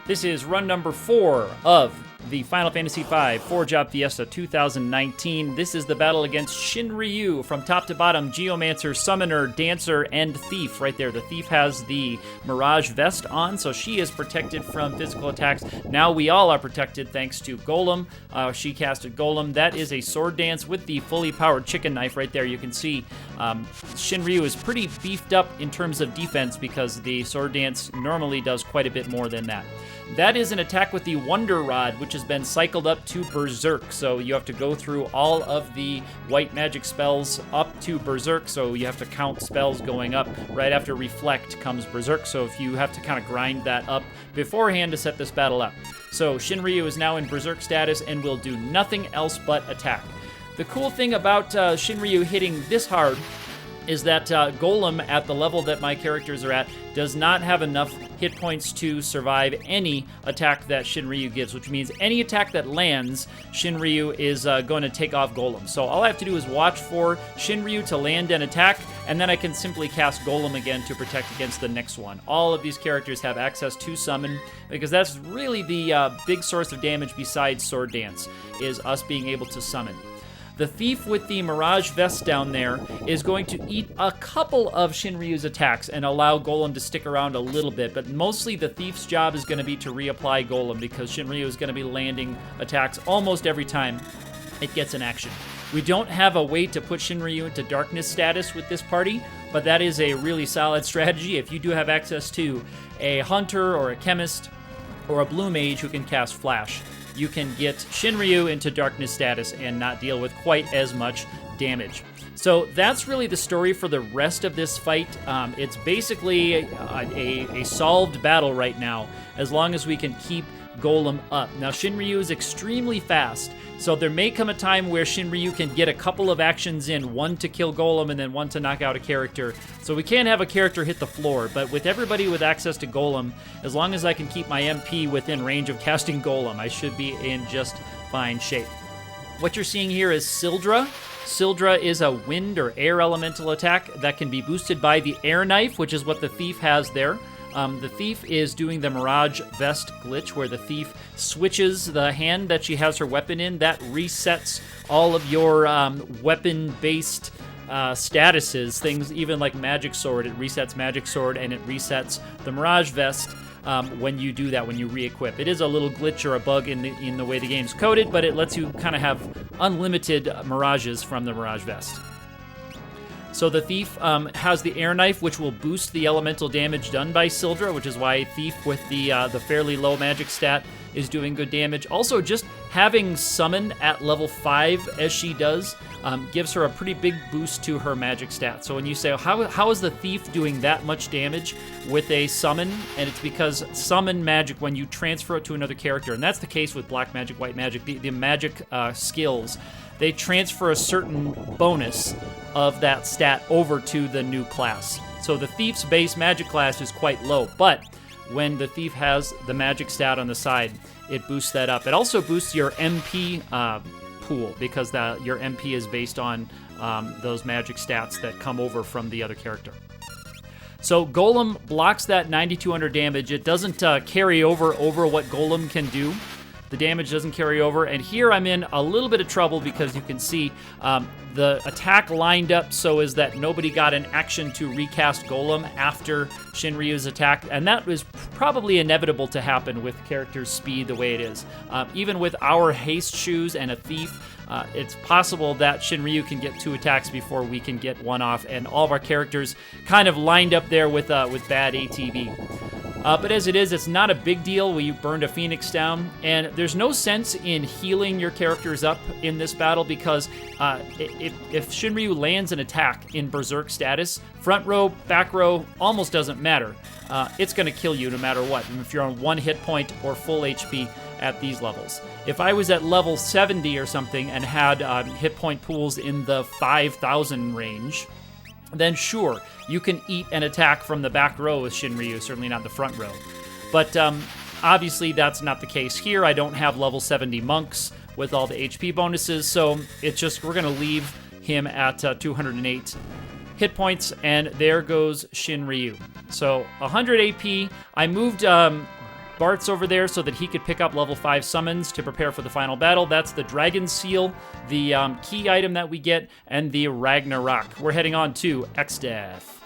This is run number 4 of the Final Fantasy V Four-Job Fiesta 2019. This is the battle against Shinryu. From top to bottom, Geomancer, Summoner, Dancer, and Thief right there. The Thief has the Mirage Vest on, so she is protected from physical attacks. Now we all are protected thanks to Golem. She casted Golem. That is a sword dance with the fully powered chicken knife right there. You can see Shinryu is pretty beefed up in terms of defense because the sword dance normally does quite a bit more than that. That is an attack with the Wonder Rod, which has been cycled up to Berserk. So you have to go through all of the white magic spells up to Berserk. So you have to count spells going up. Right after Reflect comes Berserk. So if you have to kind of grind that up beforehand to set this battle up. So Shinryu is now in Berserk status and will do nothing else but attack. The cool thing about Shinryu hitting this hard is that Golem, at the level that my characters are at, does not have enough hit points to survive any attack that Shinryu gives, which means any attack that lands, Shinryu is going to take off Golem. So all I have to do is watch for Shinryu to land an attack, and then I can simply cast Golem again to protect against the next one. All of these characters have access to Summon, because that's really the big source of damage besides Sword Dance, is us being able to summon. The Thief with the Mirage Vest down there is going to eat a couple of Shinryu's attacks and allow Golem to stick around a little bit, but mostly the Thief's job is going to be to reapply Golem because Shinryu is going to be landing attacks almost every time it gets an action. We don't have a way to put Shinryu into darkness status with this party, but that is a really solid strategy if you do have access to a hunter or a chemist or a blue mage who can cast Flash. You can get Shinryu into darkness status and not deal with quite as much damage. So that's really the story for the rest of this fight. It's basically a solved battle right now, as long as we can keep Golem up. Now, Shinryu is extremely fast, so there may come a time where Shinryu can get a couple of actions in, one to kill Golem and then one to knock out a character. So we can't have a character hit the floor, but with everybody with access to Golem, as long as I can keep my MP within range of casting Golem, I should be in just fine shape. What you're seeing here is Sildra. Sildra is a wind or air elemental attack that can be boosted by the air knife, which is what the Thief has there. The Thief is doing the Mirage Vest glitch where the Thief switches the hand that she has her weapon in. That resets all of your weapon-based statuses, things even like Magic Sword. It resets Magic Sword and it resets the Mirage Vest when you do that, when you re-equip. It is a little glitch or a bug in the way the game's coded, but it lets you kind of have unlimited mirages from the Mirage Vest. So the Thief has the air knife, which will boost the elemental damage done by Sildra, which is why Thief with the fairly low magic stat is doing good damage. Also, just having Summon at level 5 as she does gives her a pretty big boost to her magic stat. So when you say, how is the Thief doing that much damage with a Summon? And it's because Summon magic, when you transfer it to another character, and that's the case with Black Magic, White Magic, the magic skills, they transfer a certain bonus of that stat over to the new class. So the Thief's base magic class is quite low, but when the Thief has the magic stat on the side, it boosts that up. It also boosts your MP pool because your MP is based on those magic stats that come over from the other character. So Golem blocks that 9,200 damage. It doesn't carry over what Golem can do. The damage doesn't carry over, and here I'm in a little bit of trouble because you can see the attack lined up so as that nobody got an action to recast Golem after Shinryu's attack, and that was probably inevitable to happen with character's speed the way it is. Even with our haste shoes and a Thief, it's possible that Shinryu can get 2 attacks before we can get one off, and all of our characters kind of lined up there with bad ATB. But as it is, it's not a big deal. We burned a Phoenix down, and there's no sense in healing your characters up in this battle because if Shinryu lands an attack in Berserk status, front row, back row, almost doesn't matter. It's going to kill you no matter what, if you're on 1 hit point or full HP at these levels. If I was at level 70 or something and had hit point pools in the 5,000 range, then sure, you can eat an attack from the back row with Shinryu, certainly not the front row. But obviously that's not the case here. I don't have level 70 monks with all the HP bonuses, so it's just we're going to leave him at 208 hit points, and there goes Shinryu. So 100 AP. I moved Bart's over there so that he could pick up level 5 summons to prepare for the final battle. That's the Dragon Seal, the key item that we get, and the Ragnarok. We're heading on to Exdeath.